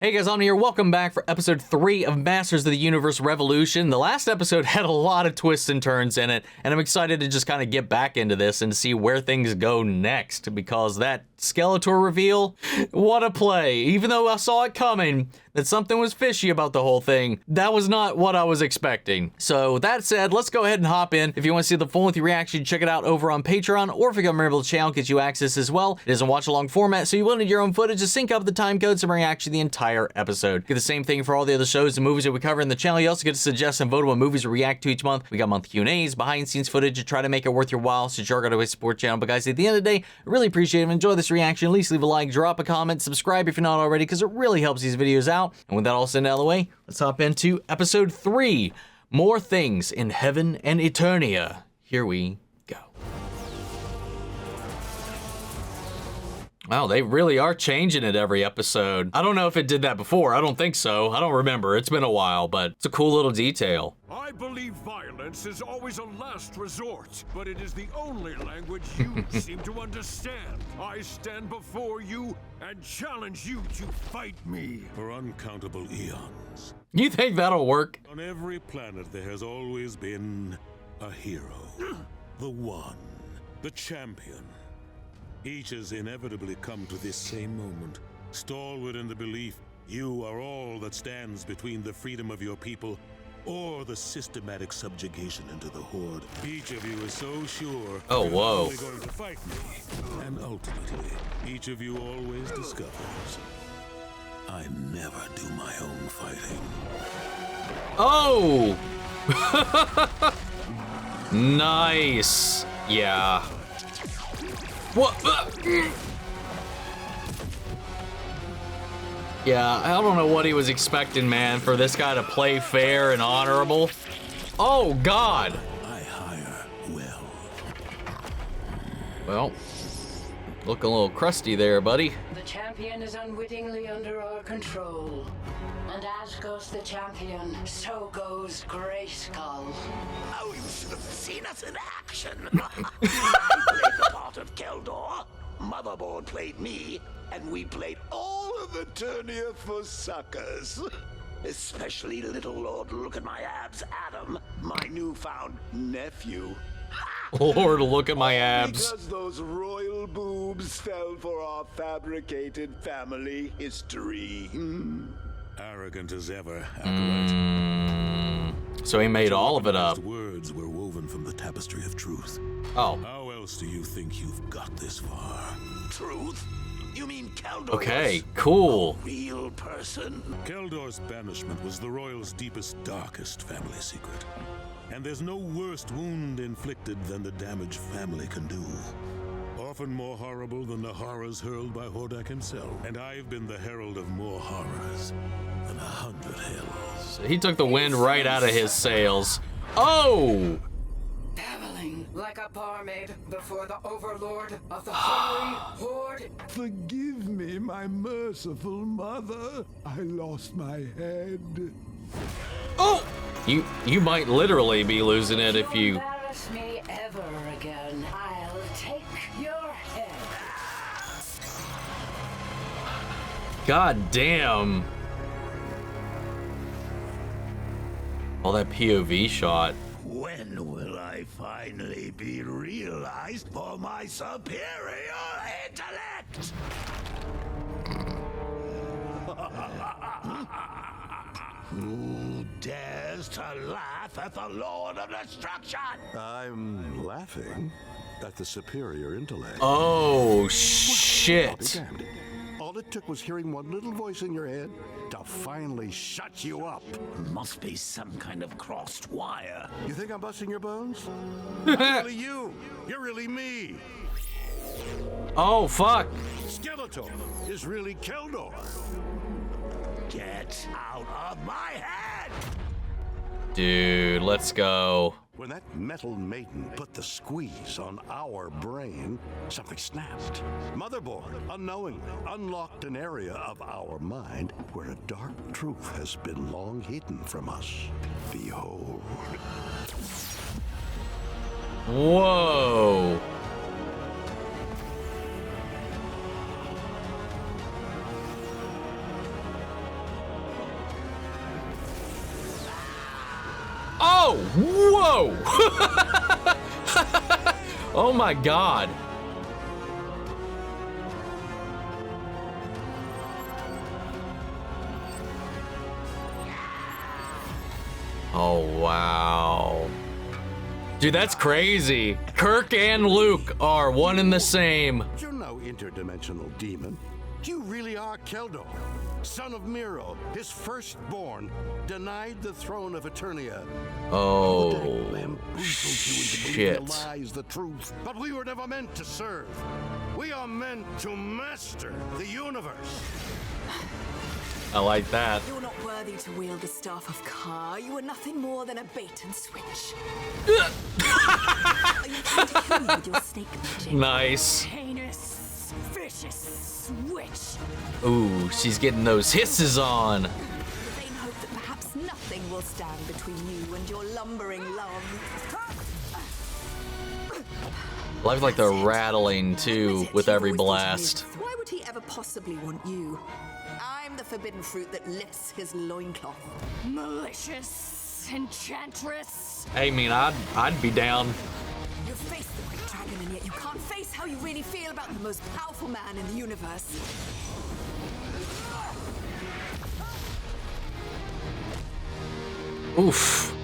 Hey guys, I'm here. Welcome back for episode 3 of Masters of the Universe Revolution. The last episode had a lot of twists and turns in it, and I'm excited to just kind of get back into this and see where things go next, because that Skeletor reveal, what a play. Even though I saw it coming, that something was fishy about the whole thing, that was not what I was expecting. So that said, let's go ahead and hop in. If you want to see the full length reaction, check it out over on Patreon, or if you become a member of the channel, gets you access as well. It is a watch along format, so you will need your own footage to sync up the time codes and react to the entire episode. Get the same thing for all the other shows and movies that we cover in the channel. You also get to suggest and vote on what movies we react to each month. We got monthly Q&As, behind the scenes footage to try to make it worth your while, so you're going to support channel. But guys, at the end of the day, I really appreciate it. Enjoy this reaction. At least leave a like, drop a comment, subscribe if you're not already, because it really helps these videos out. And with that all said out of the way, let's hop into episode 3. More things in Heaven and Eternia. Here we go. Wow, they really are changing it every episode. I don't know if it did that before. I don't think so. I don't remember. It's been a while, but it's a cool little detail. I believe violence is always a last resort, but it is the only language you seem to understand. I stand before you and challenge you to fight me. For uncountable eons. You think that'll work? On every planet there has always been a hero. The one. The champion. Each has inevitably come to this same moment, stalwart in the belief you are all that stands between the freedom of your people or the systematic subjugation into the Horde. Each of you is so sure Oh, you're whoa. only going to fight me. And ultimately, each of you always discovers I never do my own fighting. Oh! Nice. Yeah. What? Yeah, I don't know what he was expecting, man, for this guy to play fair and honorable. Oh, God. I hire well. Well, looking a little crusty there, buddy. The champion is unwittingly under our control. And as goes the champion, so goes Grayskull. Oh, you should have seen us in action. I played the part of Keldor, Motherboard played me, and we played all of Eternia for suckers. Especially little Lord Look at My Abs Adam, my newfound nephew. Lord, look at my abs. Because those royal boobs fell for our fabricated family history. Arrogant as ever, Acolyte. So he made all of it up. Words were woven from the tapestry of truth. Oh. How else do you think you've got this far? Truth? You mean Keldor? Okay, cool. Was a real person? Keldor's banishment was the royals' deepest, darkest family secret. And there's no worse wound inflicted than the damage family can do. Often more horrible than the horrors hurled by Horde himself. And I've been the herald of more horrors than 100 hells. He took the wind right out of his sails. Oh! Babbling like a barmaid before the overlord of the holy Horde. Forgive me, my merciful mother. I lost my head. Oh! You might literally be losing it if you... Embarrass me ever again. I'll take your head. God damn. All that POV shot. When will I finally be realized for my superior intellect? Who dares to laugh at the Lord of Destruction? I'm laughing at the superior intellect. Oh, I'll be shit. damned. All it took was hearing one little voice in your head to finally shut you up. Must be some kind of crossed wire. You think I'm busting your bones? I'm really you. You're really me. Oh, fuck. Skeletor is really Keldor. Get out of my head! Dude, let's go. When that metal maiden put the squeeze on our brain, something snapped. Motherboard, unknowingly, unlocked an area of our mind where a dark truth has been long hidden from us. Behold. Whoa. Whoa! Whoa! Oh my god. Oh, wow. Dude, that's crazy. Kirk and Luke are one and the same. You're no interdimensional demon. You really are Keldor, son of Miro, his firstborn, denied the throne of Eternia. Oh, shit. The lies, the truth. But we were never meant to serve. We are meant to master the universe. I like that. You're not worthy to wield the staff of Ka. You are nothing more than a bait and switch. Are you trying to kill me with your snake magic? Nice. Heinous, vicious switch. Ooh, she's getting those hisses on. The vain hope that perhaps nothing will stand between you and your lumbering love. Love like the rattling too with every blast. Why would he ever possibly want you? I'm the forbidden fruit that lifts his loincloth. Malicious enchantress. I mean, I'd be down. You face the great dragon, and yet you can't face how you really feel about the most powerful man in the universe. Oof.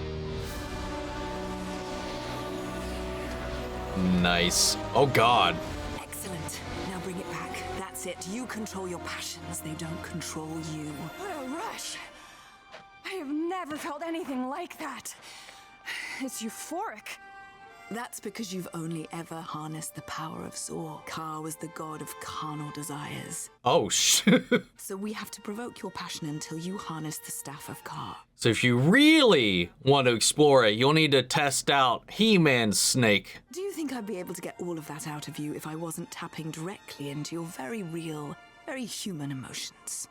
Nice. Oh god. Excellent. Now bring it back. That's it. You control your passions. They don't control you. What a rush. I have never felt anything like that. It's euphoric. That's because you've only ever harnessed the power of Zor. Ka was the god of carnal desires. Oh shit. So we have to provoke your passion until you harness the staff of Ka. So if you really want to explore it, you'll need to test out He-Man's snake. Do you think I'd be able to get all of that out of you if I wasn't tapping directly into your very real, very human emotions?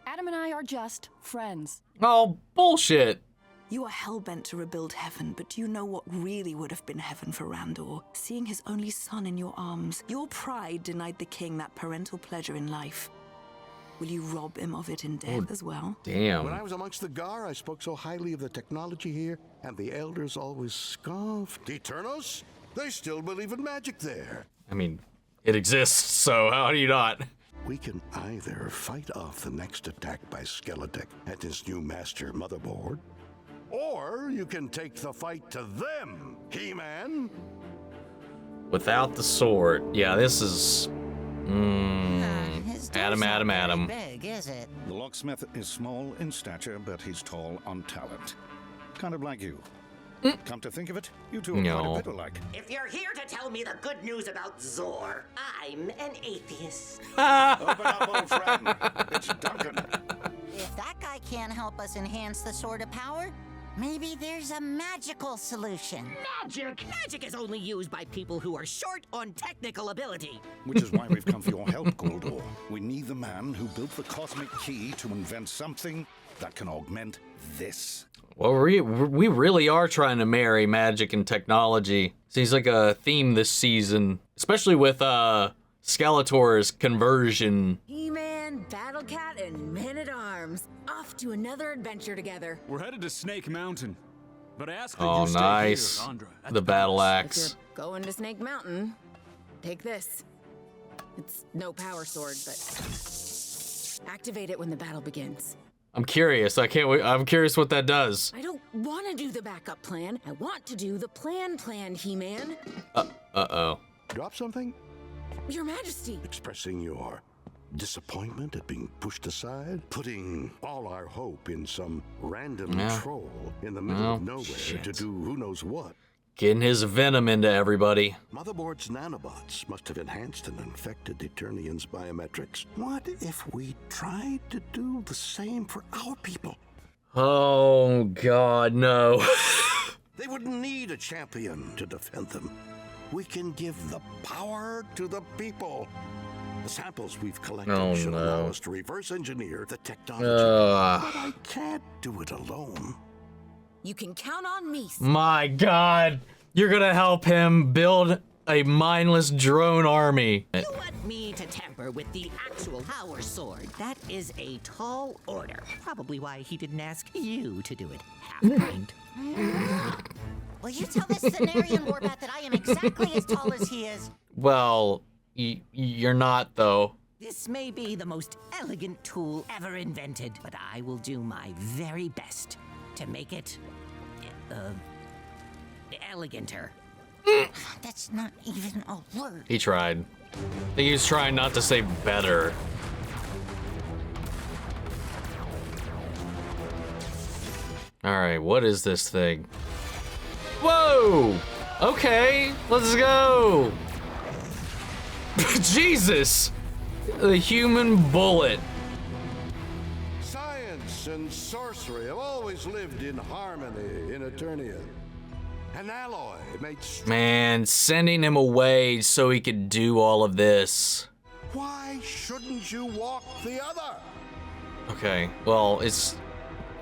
Adam and I are just friends. Oh, bullshit. You are hell-bent to rebuild heaven, but do you know what really would have been heaven for Randor? Seeing his only son in your arms. Your pride denied the king that parental pleasure in life. Will you rob him of it in death as well? Damn. When I was amongst the Gar, I spoke so highly of the technology here, and the elders always scoffed. Eternos? They still believe in magic there. I mean, it exists, so how do you not? We can either fight off the next attack by Skeletor and his new master motherboard, or you can take the fight to them, He-Man. Without the sword. Yeah, this is... Adam. Big, is it? The locksmith is small in stature, but he's tall on talent. Kind of like you. Come to think of it, you two are quite a bit alike. If you're here to tell me the good news about Zor, I'm an atheist. Open up, old friend. It's Duncan. If that guy can't help us enhance the Sword of Power, maybe there's a magical solution. Magic? Magic is only used by people who are short on technical ability. Which is why we've come for your help, Goldor. We need the man who built the cosmic key to invent something that can augment this. Well, we really are trying to marry magic and technology. Seems like a theme this season, especially with Skeletor's conversion. He-Man, Battle Cat, and Man-at-Arms. Off to another adventure together. We're headed to Snake Mountain. But I ask that Oh, you stay nice. here, Andra, at The battle If axe. you're going to Snake Mountain, take this. It's no power sword, but activate it when the battle begins. I'm curious. I can't wait. I'm curious what that does. I don't want to do the backup plan. I want to do the plan, He-Man. Uh-oh. Drop something? Your Majesty. Expressing your disappointment at being pushed aside? Putting all our hope in some random troll in the middle of nowhere to do who knows what? Getting his venom into everybody. Motherboard's nanobots must have enhanced and infected Eternians' biometrics. What if we tried to do the same for our people? Oh, God, no. They wouldn't need a champion to defend them. We can give the power to the people. The samples we've collected should allow us to reverse engineer the technology. But I can't do it alone. You can count on me. My God. You're going to help him build a mindless drone army. You want me to tamper with the actual power sword? That is a tall order. Probably why he didn't ask you to do it. Half-brained. Will you tell this Cenarian Warbat that I am exactly as tall as he is? Well, you're not, though. This may be the most elegant tool ever invented, but I will do my very best to make it, eleganter. That's not even a word. He tried. I think he was trying not to say better. Alright, what is this thing? Whoa! Okay, let's go! Jesus! The human bullet. Science and sorcery have always lived in harmony in Eternia. An alloy made Man, sending him away so he could do all of this. Why shouldn't you walk the other? Okay, well, it's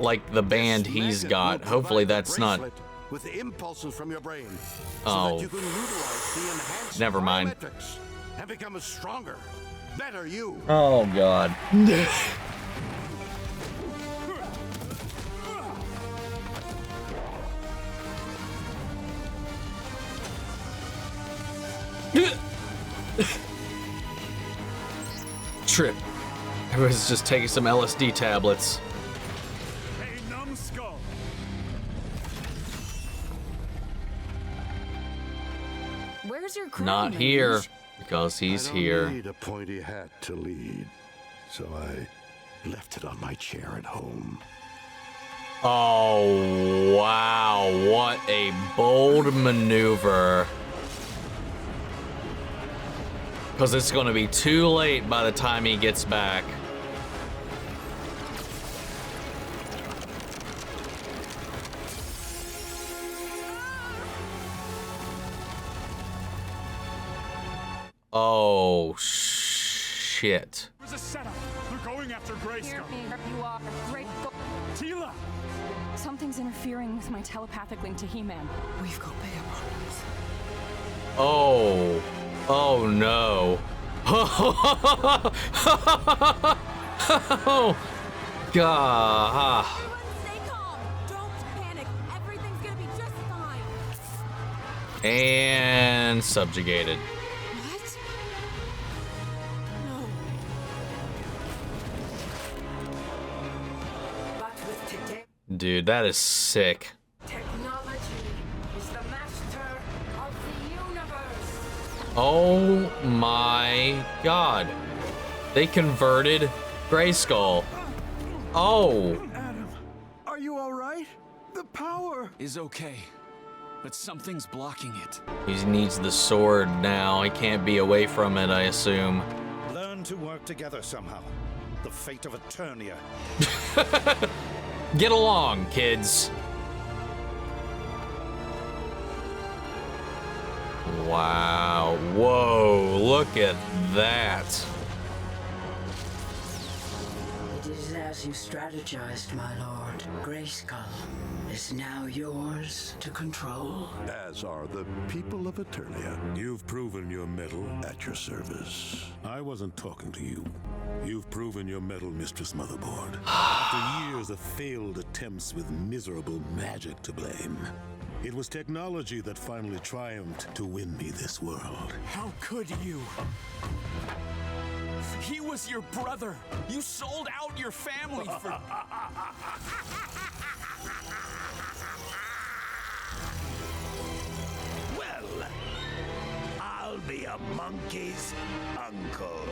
like the band he's got. Hopefully that's not... With the impulses from your brain, Oh. so that you can utilize the enhanced Never mind. biometrics and become a stronger, better you. Oh, God. Trip. I was just taking some LSD tablets. A numbskull. Where's your crown? Not here, because he's I don't here. need a pointy hat to lead, so I left it on my chair at home. Oh, wow. What a bold maneuver. Because it's going to be too late by the time he gets back. Oh, shit. There's a setup. They're going after Grayskull. Hear me, you are Grayskull. Teela! Something's interfering with my telepathic link to He-Man. We've got bigger problems. Oh. Oh, no. Oh, God. Stay calm. Don't panic. Everything's gonna be just fine. And subjugated. What? No. But with today, Dude, that is sick. technology is the master of the universe. Oh my God. They converted Grayskull. Oh. Adam, are you all right? The power Is okay, but something's blocking it. He needs the sword now. He can't be away from it, I assume. Learn to work together somehow. The fate of Eternia. Get along, kids. Wow. Whoa, look at that. It is as you strategized, my lord. Grayskull is now yours to control. As are the people of Eternia. You've proven your mettle. At your service. I wasn't talking to you. You've proven your mettle, Mistress Motherboard. After years of failed attempts with miserable magic to blame, it was technology that finally triumphed to win me this world. How could you? He was your brother. You sold out your family for... Well, I'll be a monkey's uncle.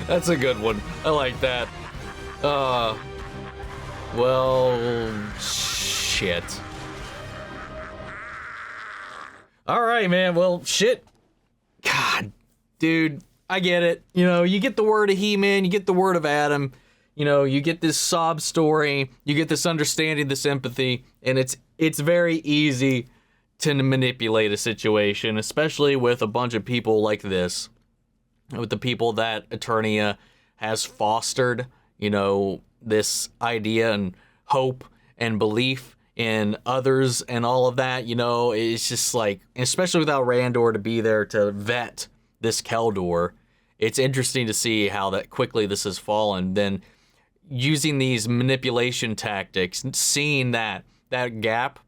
That's a good one. I like that. Well, shit. All right, man. Well, shit. God, dude, I get it. You know, you get the word of He-Man, you get the word of Adam. You know, you get this sob story, you get this understanding, this empathy, and it's very easy to manipulate a situation, especially with a bunch of people like this, with the people that Eternia has fostered, you know, this idea and hope and belief and others and all of that, you know, it's just like, especially without Randor to be there to vet this Keldor, it's interesting to see how that quickly this has fallen. Then using these manipulation tactics, seeing that gap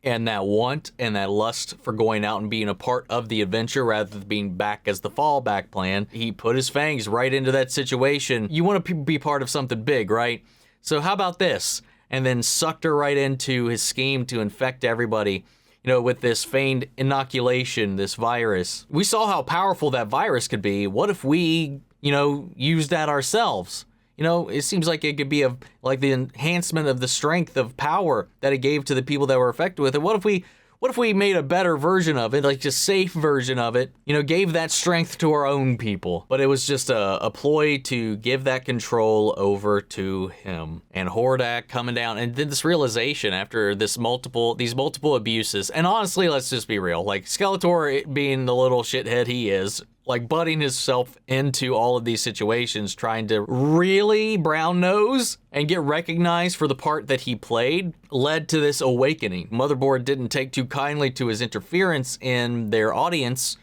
and that want and that lust for going out and being a part of the adventure rather than being back as the fallback plan, he put his fangs right into that situation. You want to be part of something big, right? So how about this? And then sucked her right into his scheme to infect everybody, you know, with this feigned inoculation, this virus. We saw how powerful that virus could be. What if we, you know, used that ourselves? You know, it seems like it could be like the enhancement of the strength of power that it gave to the people that were affected with it. What if we made a better version of it, like a safe version of it, you know, gave that strength to our own people? But it was just a ploy to give that control over to him. And Horde coming down, and then this realization after these multiple abuses. And honestly, let's just be real, like Skeletor being the little shithead he is, like butting himself into all of these situations, trying to really brown nose and get recognized for the part that he played, led to this awakening. Motherboard didn't take too kindly to his interference in their audience,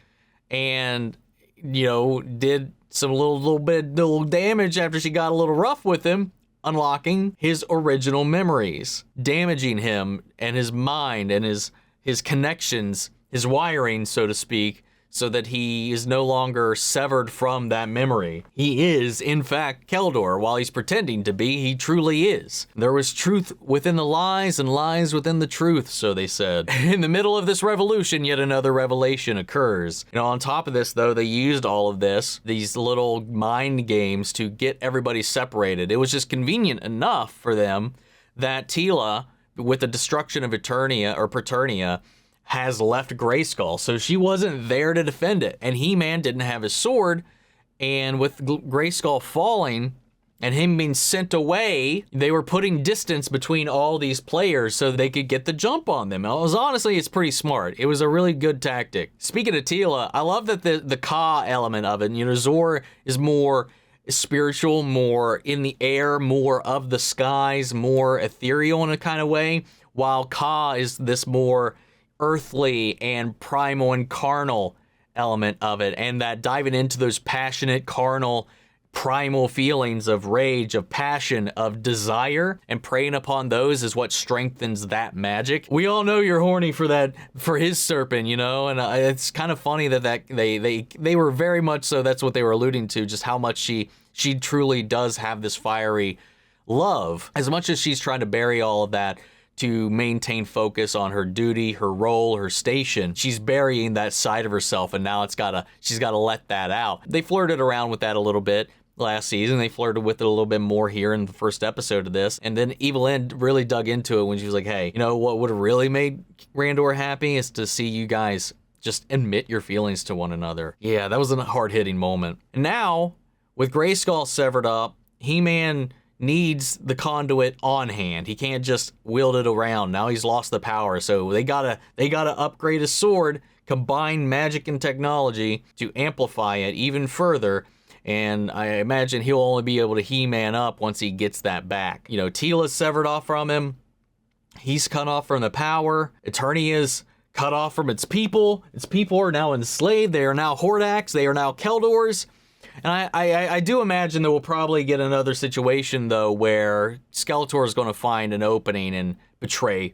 and, you know, did some little damage after she got a little rough with him, unlocking his original memories, damaging him and his mind and his connections, his wiring, so to speak, so that he is no longer severed from that memory. He is, in fact, Keldor. While he's pretending to be, he truly is. There was truth within the lies and lies within the truth, so they said. In the middle of this revolution, yet another revelation occurs. You know, on top of this, though, they used all of this, these little mind games, to get everybody separated. It was just convenient enough for them that Teela, with the destruction of Eternia, or Paternia, has left Grayskull, so she wasn't there to defend it. And He-Man didn't have his sword, and with Grayskull falling and him being sent away, they were putting distance between all these players so they could get the jump on them. Honestly, it's pretty smart. It was a really good tactic. Speaking of Teela, I love that the Ka element of it, you know, Zor is more spiritual, more in the air, more of the skies, more ethereal in a kind of way, while Ka is this more earthly and primal and carnal element of it, and that diving into those passionate, carnal, primal feelings of rage, of passion, of desire, and preying upon those is what strengthens that magic. We all know you're horny for that, for his serpent, you know, and it's kind of funny that they were very much so, that's what they were alluding to, just how much she truly does have this fiery love. As much as she's trying to bury all of that to maintain focus on her duty, her role, her station, she's burying that side of herself, and now she's gotta let that out. They flirted around with that a little bit last season. They flirted with it a little bit more here in the first episode of this, and then Evil-Lyn really dug into it when she was like, hey, you know what would have really made Randor happy is to see you guys just admit your feelings to one another. Yeah, that was a hard-hitting moment. And now, with Grayskull severed up, He-Man needs the conduit on hand. He can't just wield it around. Now he's lost the power, so they gotta upgrade his sword, combine magic and technology to amplify it even further. And I imagine he'll only be able to He-Man up once he gets that back. You know, Teela's severed off from him. He's cut off from the power. Eternia's cut off from its people. Its people are now enslaved. They are now Hordax. They are now Keldors. And I do imagine that we'll probably get another situation, though, where Skeletor is going to find an opening and betray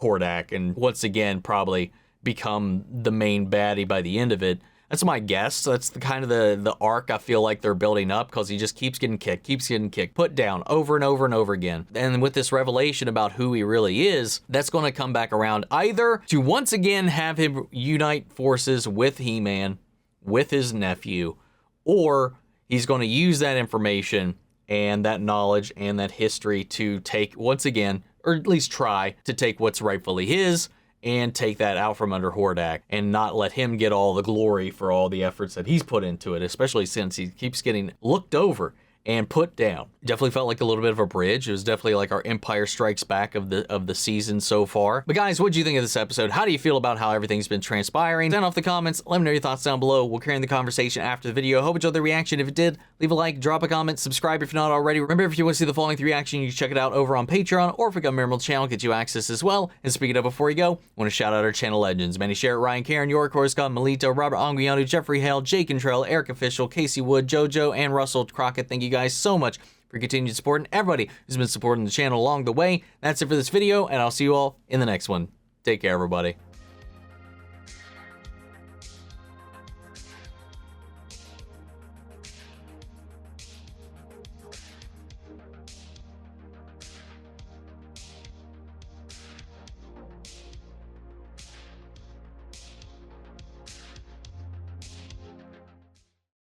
Hordak, and once again probably become the main baddie by the end of it. That's my guess. That's the kind of the arc I feel like they're building up, because he just keeps getting kicked, put down over and over and over again. And with this revelation about who he really is, that's going to come back around either to once again have him unite forces with He-Man, with his nephew, or he's going to use that information and that knowledge and that history to take, once again, or at least try to take what's rightfully his and take that out from under Hordak and not let him get all the glory for all the efforts that he's put into it, especially since he keeps getting looked over and put down. It definitely felt like a little bit of a bridge. It was definitely like our Empire Strikes Back of the season so far. But guys, what do you think of this episode? How do you feel about how everything's been transpiring? Send off the comments. Let me know your thoughts down below. We'll carry on the conversation after the video. Hope you enjoyed the reaction. If it did, leave a like, drop a comment, subscribe if you're not already. Remember, if you want to see the following reaction, you can check it out over on Patreon, or if we got a Miracle channel, get you access as well. And speaking of before you go, I want to shout out our channel legends: Manny Sherritt, Ryan Karen, York Scott, Melito, Robert Anguiano, Jeffrey Hale, Jake Cantrell, Eric Official, Casey Wood, JoJo, and Russell Crockett. Thank you guys so much for continued support, and everybody who's been supporting the channel along the way. That's it for this video, and I'll see you all in the next one. Take care, everybody.